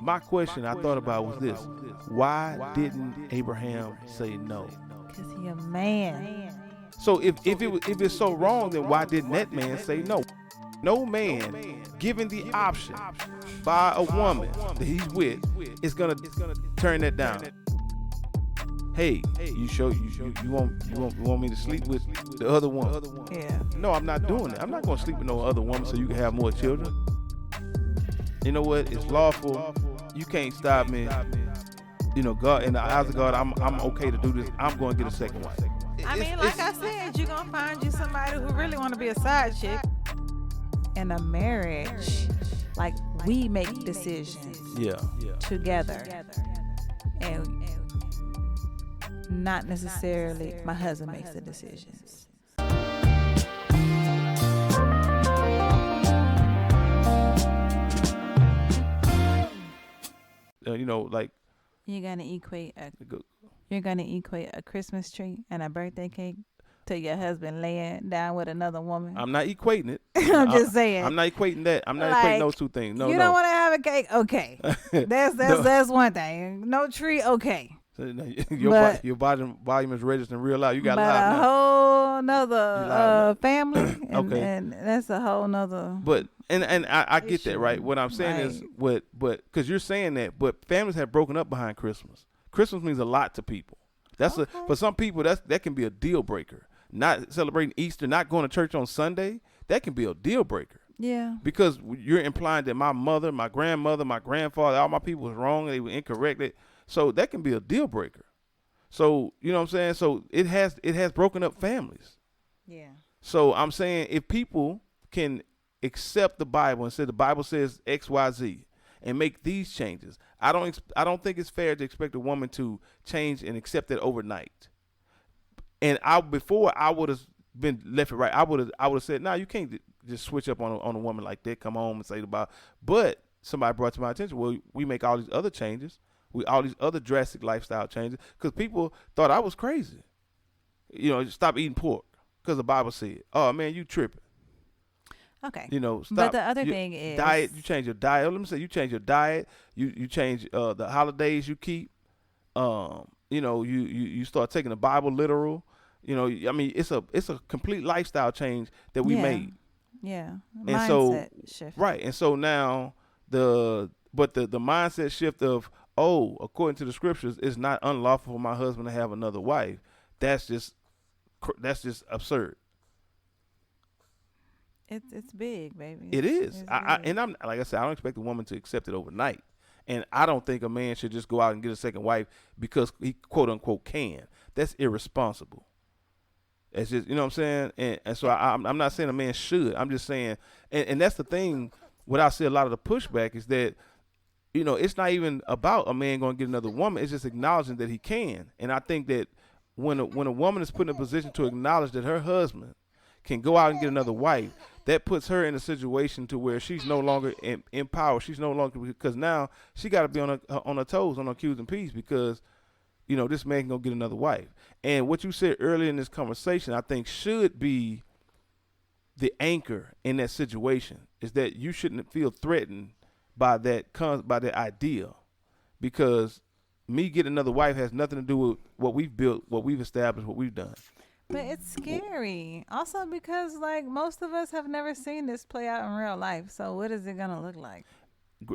my question I thought about was this: why didn't Abraham say no? Because he a man. So if it's so wrong, then why didn't that man say no? No man given the option by a woman that he's with is gonna turn that down. Hey, you want me to sleep with the other woman? Yeah. No, I'm not doing it. I'm not gonna sleep with no other woman so you can have more children. You know what? It's lawful. You can't stop me. You know, God, in the eyes of God, I'm okay to do this. I'm going to get a second wife. I mean, like I said, you're going to find you somebody who really want to be a side chick. In a marriage, like, we make decisions together. And not necessarily my husband makes the decisions. You know, like, You're gonna equate a Christmas tree and a birthday cake to your husband laying down with another woman. I'm not equating it. I'm just saying. I'm not equating that. I'm not like, equating those two things. No, you don't want to have a cake, okay. That's one thing. No tree, okay. So, your volume is registering real loud. You got loud now. A whole nother family, okay, and that's a whole nother. But and I get that, right? What I'm saying is but because you're saying that, but families have broken up behind Christmas. Christmas means a lot to people. For some people that can be a deal breaker. Not celebrating Easter, not going to church on Sunday, that can be a deal breaker. Yeah. Because you're implying that my mother, my grandmother, my grandfather, all my people was wrong, they were incorrect. So that can be a deal breaker. So, you know what I'm saying? So it has broken up families. Yeah. So I'm saying if people can accept the Bible and say the Bible says X, Y, Z and make these changes, I don't think it's fair to expect a woman to change and accept it overnight. And before I would have been left and right, I would have said, "No, you can't just switch up on a woman like that. Come home and say the Bible." But somebody brought to my attention, well, we make all these other changes, all these other drastic lifestyle changes, because people thought I was crazy. You know, stop eating pork because the Bible said, "Oh man, you tripping." Okay. You know, stop. But the other thing is diet. You change your diet. Let me say, you change your diet. You change the holidays you keep. You know, you start taking the Bible literal. You know, I mean, it's a complete lifestyle change that we made. Yeah. And mindset shift. Right. And so now the mindset shift of, according to the scriptures, it's not unlawful for my husband to have another wife. That's just absurd. It's big, baby. It is. And I'm like I said, I don't expect a woman to accept it overnight. And I don't think a man should just go out and get a second wife because he quote unquote can. That's irresponsible. It's just, you know what I'm saying? And so I'm not saying a man should. I'm just saying, and that's the thing, what I see a lot of the pushback is that, you know, it's not even about a man going to get another woman. It's just acknowledging that he can. And I think that when a woman is put in a position to acknowledge that her husband can go out and get another wife, that puts her in a situation to where she's no longer in power. She's no longer, because now she got to be on her toes, on her Q's and P's, because, you know, this man can go get another wife. And what you said earlier in this conversation, I think should be the anchor in that situation, is that you shouldn't feel threatened by that idea, because me getting another wife has nothing to do with what we've built, what we've established, what we've done. But it's scary. Also because, like, most of us have never seen this play out in real life. So what is it going to look like?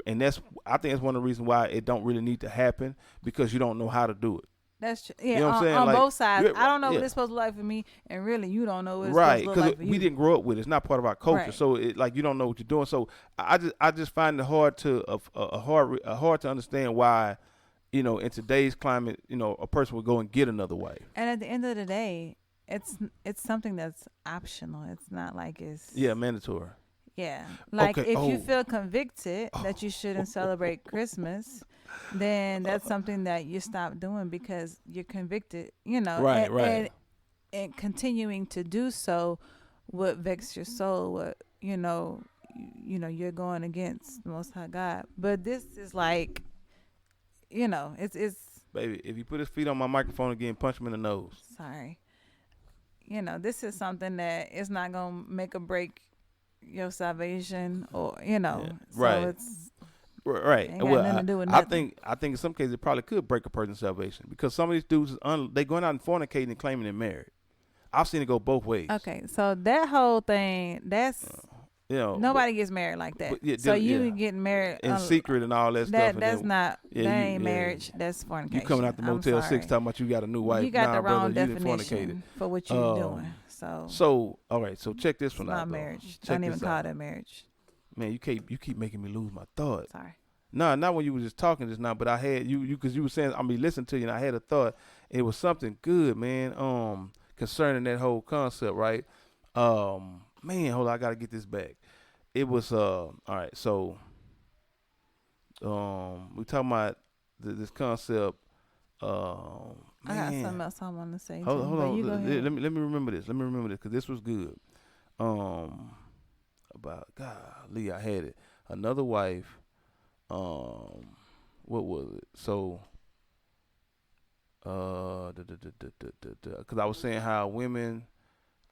And I think that's one of the reasons why it don't really need to happen, because you don't know how to do it. That's true. Yeah, you know what I'm saying? On like, both sides. I don't know what it's supposed to look like for me, and really you don't know what it's right, supposed to look like for you. we didn't grow up with it. It's not part of our culture. Right. So it, like, you don't know what you're doing. So I just find it hard to hard to understand why, you know, in today's climate, you know, a person would go and get another wife. And at the end of the day, it's something that's optional. It's not like it's mandatory. Yeah. Like, if you feel convicted that you shouldn't celebrate Christmas, then that's something that you stop doing because you're convicted, you know. Right. And continuing to do so would vex your soul, what, you know, you're going against the Most High God. But this is like, you know, it's baby, if you put his feet on my microphone again, punch him in the nose. Sorry. You know, this is something that is not going to make or break your salvation, or, you know. Yeah, right. So it's Right. Ain't got Well, nothing to do with I nothing. think in some cases it probably could break a person's salvation because some of these dudes they going out and fornicating and claiming they're married. I've seen it go both ways. Okay, so that whole thing, that's nobody gets married like that. Yeah, so you getting married in secret and all that stuff. That's then, not that ain't marriage. That's fornication. You coming out the Motel 6 talking about you got a new wife. You got the wrong brother, definition for what you're doing. So all right. So check this one out. Not marriage. Don't even call that marriage. Man, you keep making me lose my thought. Sorry. No, not when you were just talking just now, but I had you because you were saying I'm be listening to you, and I had a thought. It was something good, man. Concerning that whole concept, right? Man, hold on, I gotta get this back. It was all right. So, we talking about this concept. I got something else I want to say. Hold on. Let me remember this. Because this was good. About golly, I had it. Another wife. What was it? So, because I was saying how women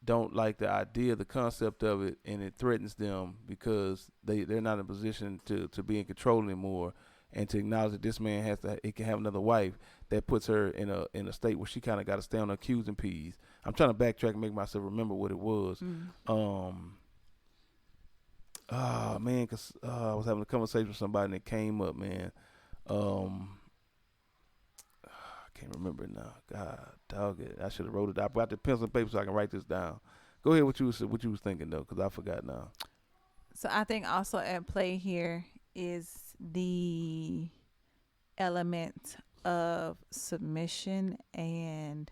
don't like the idea, the concept of it, and it threatens them because they're not in a position to be in control anymore, and to acknowledge that this man can have another wife that puts her in a state where she kind of got to stay on her Q's and P's. I'm trying to backtrack and make myself remember what it was. Man, because I was having a conversation with somebody and it came up, man. I can't remember it now. God, dog it. I should have wrote it down. I brought the pencil and paper so I can write this down. Go ahead, what you was thinking though, because I forgot now. So I think also at play here is the element of submission and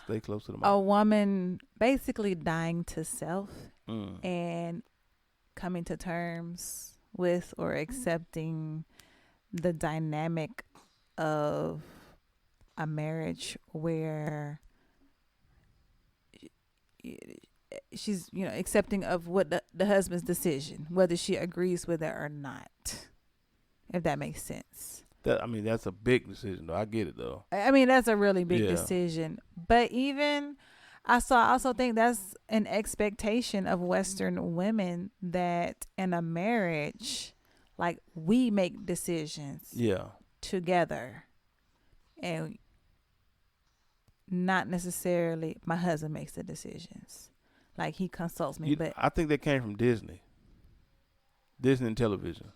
stay close to the mic. A woman basically dying to self and coming to terms with or accepting the dynamic of a marriage where she's accepting of what the husband's decision, whether she agrees with it or not, if that makes sense. That's a big decision though. I get it though. That's a really big decision. But even I also think that's an expectation of Western women, that in a marriage, like, we make decisions together, and not necessarily my husband makes the decisions. Like, he consults me. But I think that came from Disney and television.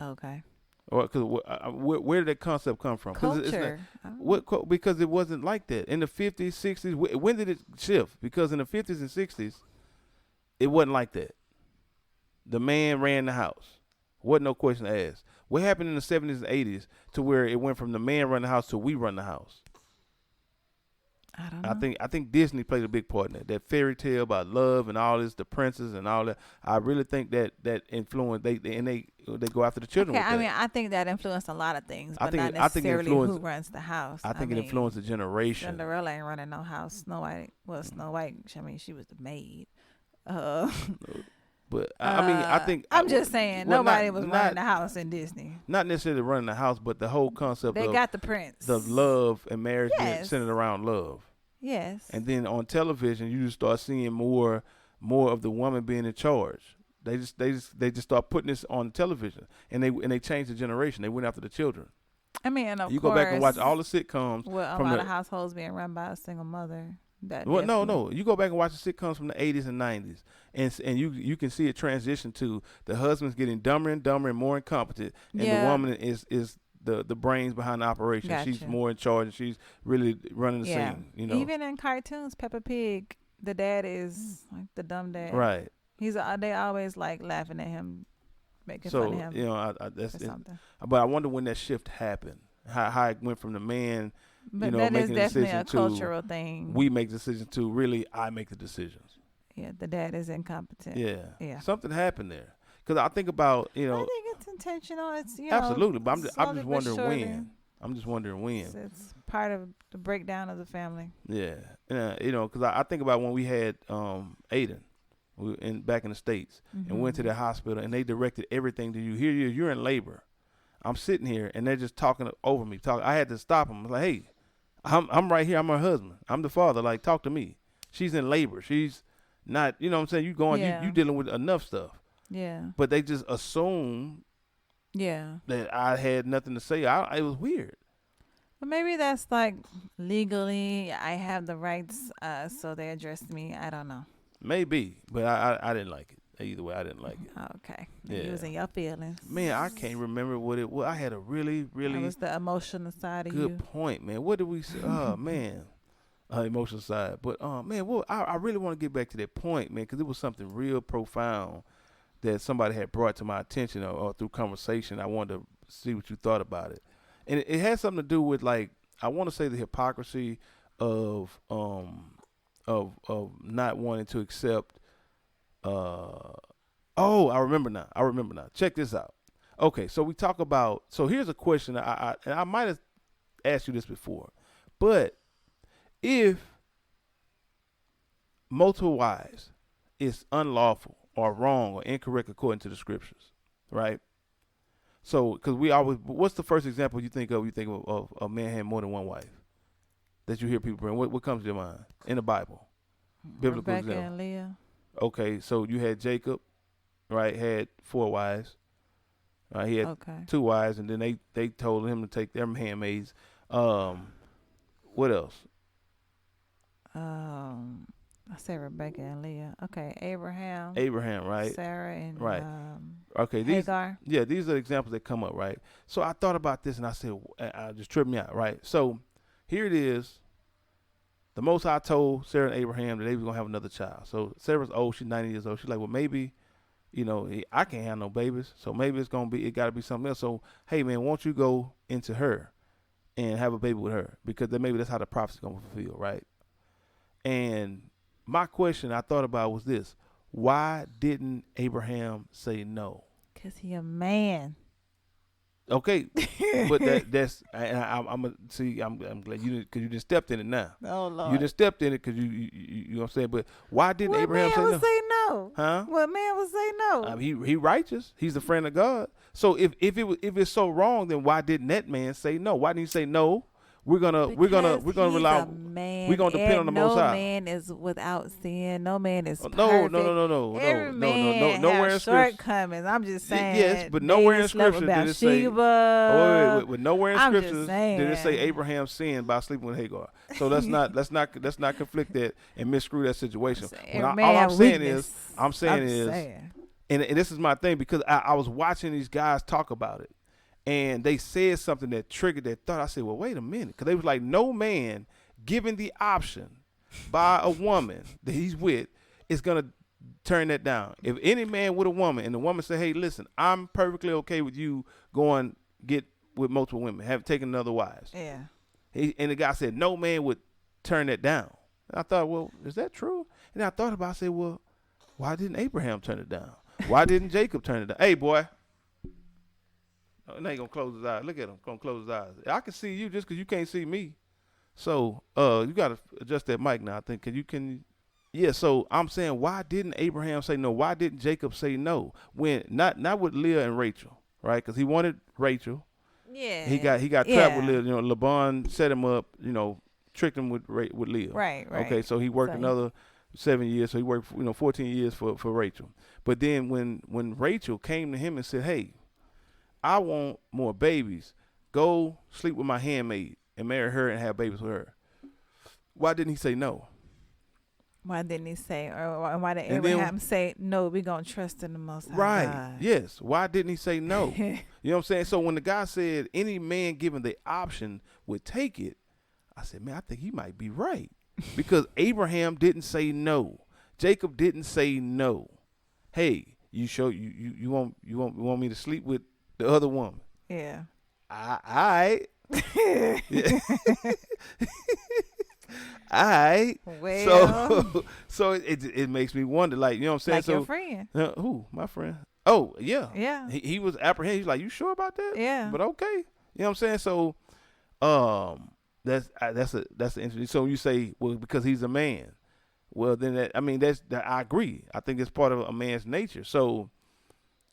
Okay. Or because where did that concept come from? Culture. Because it wasn't like that in the 50s, 60s. When did it shift? Because in the 50s and 60s, it wasn't like that. The man ran the house. Wasn't no question asked. What happened in the 70s and 80s to where it went from the man run the house to we run the house? I don't know. I think Disney played a big part in that. That fairy tale about love and all this, the princess and all that. I really think that influenced they go after the children. Okay, with that. I think that influenced a lot of things, but not necessarily who runs the house. I think it influenced the generation. Cinderella ain't running no house. Snow White. She was the maid. But I think I'm just saying nobody was running the house in Disney. Not necessarily running the house, but the whole concept. They got the prince. The love and marriage being centered around love. Yes. And then on television, you just start seeing more of the woman being in charge. They just start putting this on television, and they changed the generation. They went after the children. You go back and watch all the sitcoms. Well, a lot of households being run by a single mother. No. You go back and watch the sitcoms from the 80s and 90s, and you can see a transition to the husband's getting dumber and more incompetent, and the woman is the brains behind the operation. Gotcha. She's more in charge, and she's really running the scene. Even in cartoons, Peppa Pig, the dad is like the dumb dad. Right. They always like laughing at him, making fun of him. That's something. But I wonder when that shift happened. How it went from the man. But that is definitely a cultural thing. We make decisions to really I make the decisions. Yeah, the dad is incompetent. Yeah. Something happened there. Because I think about, I think it's intentional. It's absolutely. But I'm just wondering when. I'm just wondering when. It's part of the breakdown of the family. Yeah. Because I think about when we had Aiden back in the States and went to the hospital and they directed everything to you. Here you're in labor. I'm sitting here and they're just talking over me. I had to stop them. Like, hey, I'm right here. I'm her husband. I'm the father. Like, talk to me. She's in labor. She's not, you know what I'm saying? You dealing with enough stuff. Yeah. But they just assumed that I had nothing to say. It was weird. But maybe that's like legally I have the rights, so they addressed me. I don't know. Maybe, but I didn't like it. Either way, I didn't like it. Okay. Yeah. You was in your feelings. Man, I can't remember what it was. I had a really That was the emotional side of you. good point, man. What did we say? Oh, man. Emotional side. But, man, I really want to get back to that point, man, because it was something real profound that somebody had brought to my attention or through conversation. I wanted to see what you thought about it. And it had something to do with, like, I want to say the hypocrisy of not wanting to accept I remember now. Check this out. Okay, so we talk about. So here's a question. I might have asked you this before, but if multiple wives is unlawful or wrong or incorrect according to the scriptures, right? So, because we always, what's the first example you think of? You think of a man having more than one wife that you hear people bring. What comes to your mind in the Bible? Biblical Rebecca example. and Leah. Okay, so you had Jacob, right? Had 4 wives. He had 2 wives, and then they told him to take their handmaids. What else? I said Rebecca and Leah. Okay, Abraham, right? Sarah, and right. Okay, Hagar. These are examples that come up, right? So I thought about this, and I said, I just tripped me out, right? So here it is. The Most High told Sarah and Abraham that they was gonna have another child. So Sarah's old; she's 90 years old. She's like, well, maybe, I can't have no babies, so maybe it got to be something else. So hey, man, won't you go into her and have a baby with her, because then maybe that's how the prophecy's gonna fulfill, right? And my question I thought about was this: why didn't Abraham say no? 'Cause he a man. Okay, but that's I'm glad you didn't, because you just stepped in it now. Oh Lord, you just stepped in it because you know what I'm saying. But why didn't Abraham say no? What man would say no? Huh? What man would say no? He righteous. He's a friend of God. So if it's so wrong, then why didn't that man say no? Why didn't he say no? We're gonna rely. We're gonna depend on the Most High. No man is without sin. No man is perfect. No. Every man nowhere has in Scripture. shortcomings. I'm just saying. Yes, but nowhere in Scripture did it say. Wait, nowhere in Scripture did it say Abraham sinned by sleeping with Hagar. So let's not conflict that and misscrew that situation. All I'm saying is, and this is my thing, because I was watching these guys talk about it. And they said something that triggered that thought. I said, well, wait a minute. Because they was like, no man given the option by a woman that he's with is going to turn that down. If any man with a woman and the woman say, hey, listen, I'm perfectly okay with you going get with multiple women, have taken other wives. Yeah. And the guy said, no man would turn that down. And I thought, well, is that true? And I thought about it. I said, well, why didn't Abraham turn it down? Why didn't Jacob turn it down? Hey, boy. Now he gonna close his eyes. Look at him, gonna close his eyes. I can see you just because you can't see me. So you gotta adjust that mic now. I think yeah. So I'm saying, why didn't Abraham say no? Why didn't Jacob say no? When not with Leah and Rachel, right? Because he wanted Rachel. Yeah. He got trapped with Leah. Laban set him up. Tricked him with Leah. Right. Okay, so he worked another 7 years. So he worked 14 years for Rachel. But then when Rachel came to him and said, hey, I want more babies. Go sleep with my handmaid and marry her and have babies with her. Why didn't he say no? Why didn't he say, or why did Abraham say, no, we're going to trust in the Most High Right. God? Yes. Why didn't he say no? You know what I'm saying? So when the guy said any man given the option would take it, I said, man, I think he might be right. Because Abraham didn't say no. Jacob didn't say no. Hey, you want me to sleep with the other woman? Yeah. I Well. So it makes me wonder, like, you know what I'm saying? Like your friend. Who? My friend. Oh, yeah. Yeah. He was apprehended. He's like, you sure about that? Yeah. But okay. You know what I'm saying? So that's interesting. So you say, well, because he's a man. Well, then I agree. I think it's part of a man's nature. So,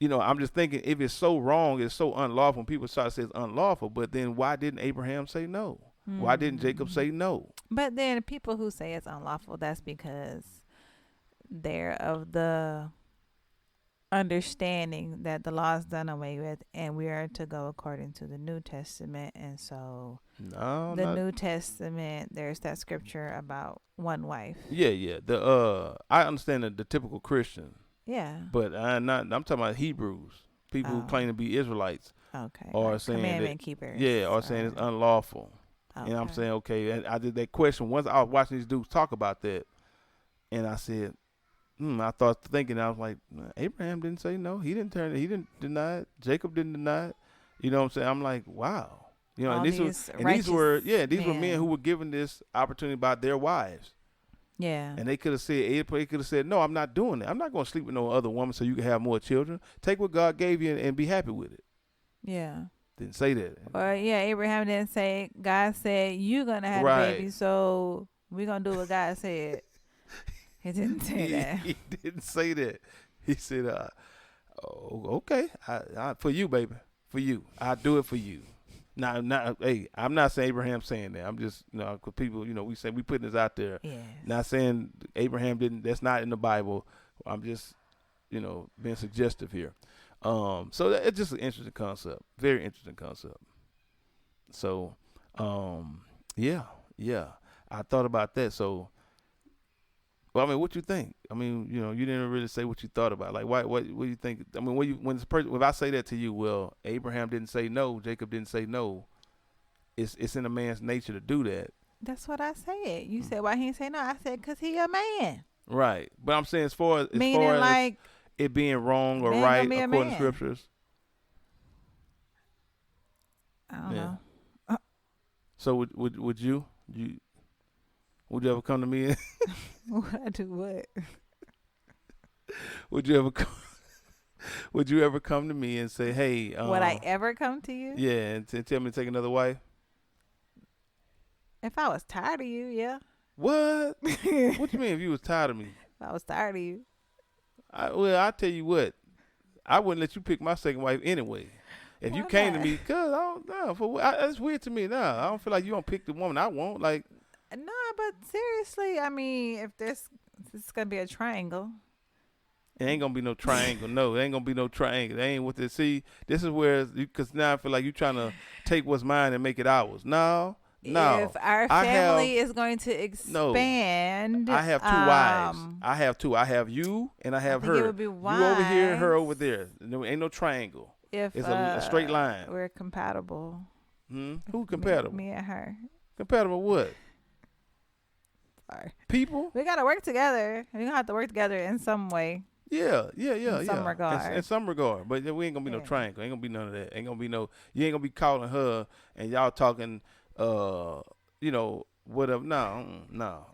I'm just thinking, if it's so wrong, it's so unlawful, when people start to say it's unlawful, but then why didn't Abraham say no? Why didn't Jacob say no? But then people who say it's unlawful, that's because they're of the understanding that the law is done away with and we are to go according to the New Testament. And so No, the not. New Testament, there's that scripture about one wife. Yeah. I understand the typical Christian, Yeah. but I'm not. I'm talking about Hebrews, people who claim to be Israelites, Okay. or Like saying commandment that, keepers. yeah, or saying it's unlawful. Okay. And I'm saying, okay, and I did that question once I was watching these dudes talk about that, and I said, I thought thinking, I was like, Abraham didn't say no. He didn't turn it. He didn't deny it. Jacob didn't deny it. You know what I'm saying? I'm like, wow. You know, All and these were men who were given this opportunity by their wives. Yeah. And they could have said, no, I'm not doing it. I'm not going to sleep with no other woman so you can have more children. Take what God gave you and be happy with it. Yeah. Didn't say that. Or Abraham didn't say, God said you're gonna have a baby, so we're gonna do what God said. He didn't say that. He didn't say that. He said, okay, for you, baby, for you, I'll do it for you. Now, hey, I'm not saying Abraham saying that. I'm just, because people, we putting this out there. Yes. Not saying Abraham didn't. That's not in the Bible. I'm just, being suggestive here. So it's just an interesting concept. Very interesting concept. So, yeah. I thought about that. So, well, I mean, what you think? I mean, you didn't really say what you thought about. Like, what do you think? I mean, when I say that to you, well, Abraham didn't say no, Jacob didn't say no. It's in a man's nature to do that. That's what I said. You said why he didn't say no? I said because he a man. Right, but I'm saying as far as like it being wrong or right according to scriptures. I don't know. So would you ever come to me? Would I do what? Would you ever come to me and say, hey? Would I ever come to you? Yeah, and tell me to take another wife? If I was tired of you, yeah. What? What you mean if you was tired of me? If I was tired of you. I tell you what, I wouldn't let you pick my second wife anyway. If you came to me, cause I don't know, that's weird to me. Nah, I don't feel like you don't pick the woman I want. Like, no, but seriously, I mean, if this is gonna be a triangle. It ain't gonna be no triangle. No, it ain't gonna be no triangle. It ain't what they see. This is where, because now I feel like you trying to take what's mine and make it ours. No. If our family is going to expand, I have two wives. I have two. I have you and I have her. It would be wise. You over here and her over there. There ain't no triangle. If it's a straight line. We're compatible. Who compatible? Me and her. Compatible what? Sorry. People? We gotta work together. We're gonna have to work together in some way. Yeah. In some regard. In some regard. But we ain't gonna be no triangle. Ain't gonna be none of that. Ain't gonna be no. You ain't gonna be calling her and y'all talking. Whatever. No.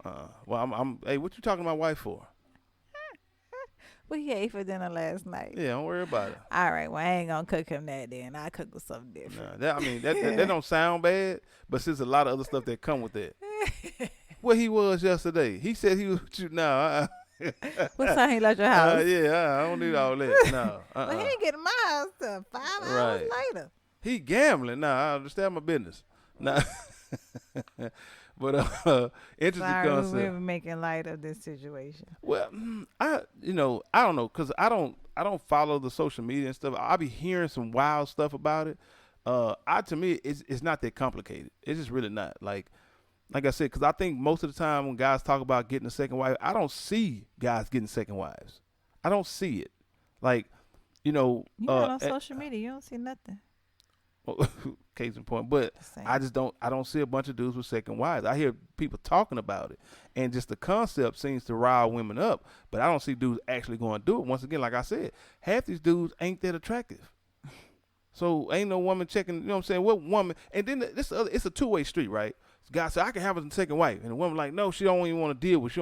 Well, hey, what you talking to my wife for? What he ate for dinner last night? Yeah, don't worry about it. All right, well, I ain't gonna cook him that then. I cook with something different. Nah, that don't sound bad, but since a lot of other stuff that come with that. What he was yesterday? He said he was with you now. What time he left your house? I don't need all that. No. But he ain't getting my house till 5 hours later. He gambling. Nah, I understand my business. Nah. But interesting concept. We're making light of this situation. Well, I don't know, cause I don't follow the social media and stuff. I be hearing some wild stuff about it. To me, it's not that complicated. It's just really not. Like I said, because I think most of the time when guys talk about getting a second wife, I don't see guys getting second wives. I don't see it. Like, you not on social media. You don't see nothing. Case in point, but I don't see a bunch of dudes with second wives. I hear people talking about it, and just the concept seems to rile women up, but I don't see dudes actually going to do it. Once again, like I said, half these dudes ain't that attractive, so ain't no woman checking. You know what I'm saying? What woman? And then it's a two-way street, right? Guy said I can have a second wife, and the woman like, no, she don't even want to deal with.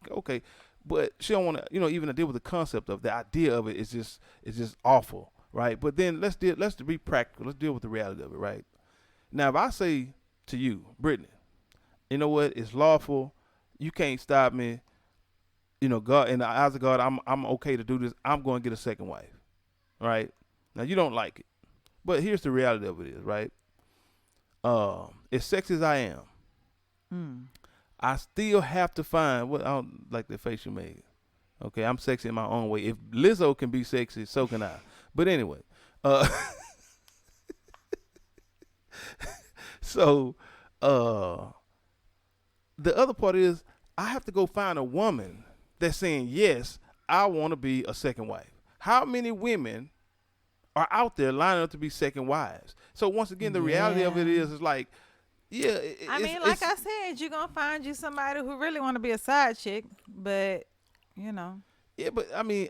Okay, but she don't want to, even to deal with the concept of the idea of it. Is just awful. Right, but then let's be practical. Let's deal with the reality of it, right? Now, if I say to you, Brittany, you know what? It's lawful. You can't stop me. God, in the eyes of God, I'm okay to do this. I'm going to get a second wife, right? Now, you don't like it, but here's the reality of it is, right? As sexy as I am, I still have to find what I don't like the face you made. Okay, I'm sexy in my own way. If Lizzo can be sexy, so can I. But anyway, uh, so uh, the other part is I have to go find a woman that's saying yes, I want to be a second wife. How many women are out there lining up to be second wives? So once again, the reality of it is like, yeah. I mean, like I said, you're gonna find you somebody who really want to be a side chick, but you know. Yeah, but I mean,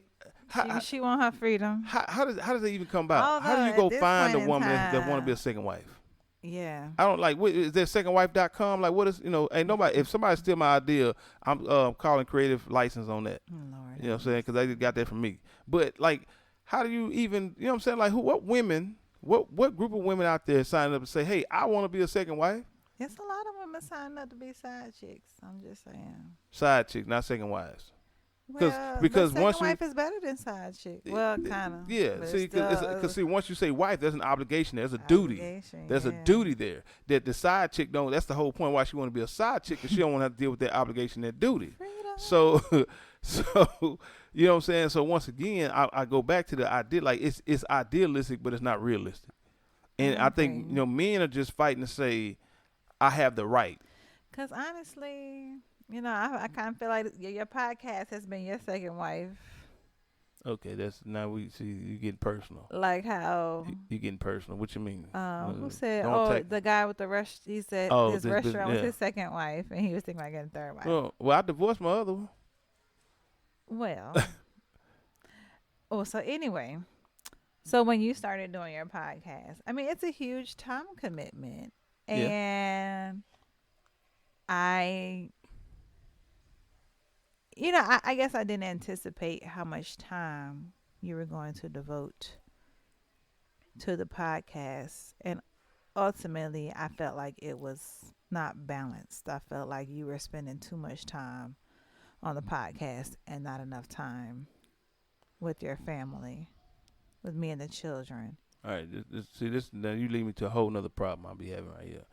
she want her freedom. How does that even come about? Although, how do you go find a woman that want to be a time, second wife? Yeah. I don't like. Is there secondwife.com? Like, what is, ain't nobody. If somebody steal my idea, I'm calling creative license on that. Lord, you know what I'm saying? Because they just got that from me. But like, how do you even? You know what I'm saying? Like, what women? What group of women out there signing up and say, hey, I want to be a second wife? It's a lot of women signing up to be side chicks. I'm just saying. Side chicks, not second wives. Because second wife is better than side chick. Well, kind of. Yeah. See, because once you say wife, there's an obligation. There's a duty. There's a duty there that the side chick don't. That's the whole point why she want to be a side chick, because she don't want to have to deal with that obligation, that duty. Freedom. So you know what I'm saying. So once again, I go back to the idea. Like, it's idealistic, but it's not realistic. And I think men are just fighting to say, I have the right. Because honestly, I kind of feel like your podcast has been your second wife. Okay, that's now we see you getting personal. Like how you getting personal? What you mean? Who said? The guy with the rush. He said his restaurant was his second wife, and he was thinking about getting a third wife. Well, I divorced my other one. Well. So anyway, so when you started doing your podcast, I mean, it's a huge time commitment, and I guess I didn't anticipate how much time you were going to devote to the podcast. And ultimately, I felt like it was not balanced. I felt like you were spending too much time on the podcast and not enough time with your family, with me and the children. All right. See, this now you lead me to a whole nother problem I'll be having right here.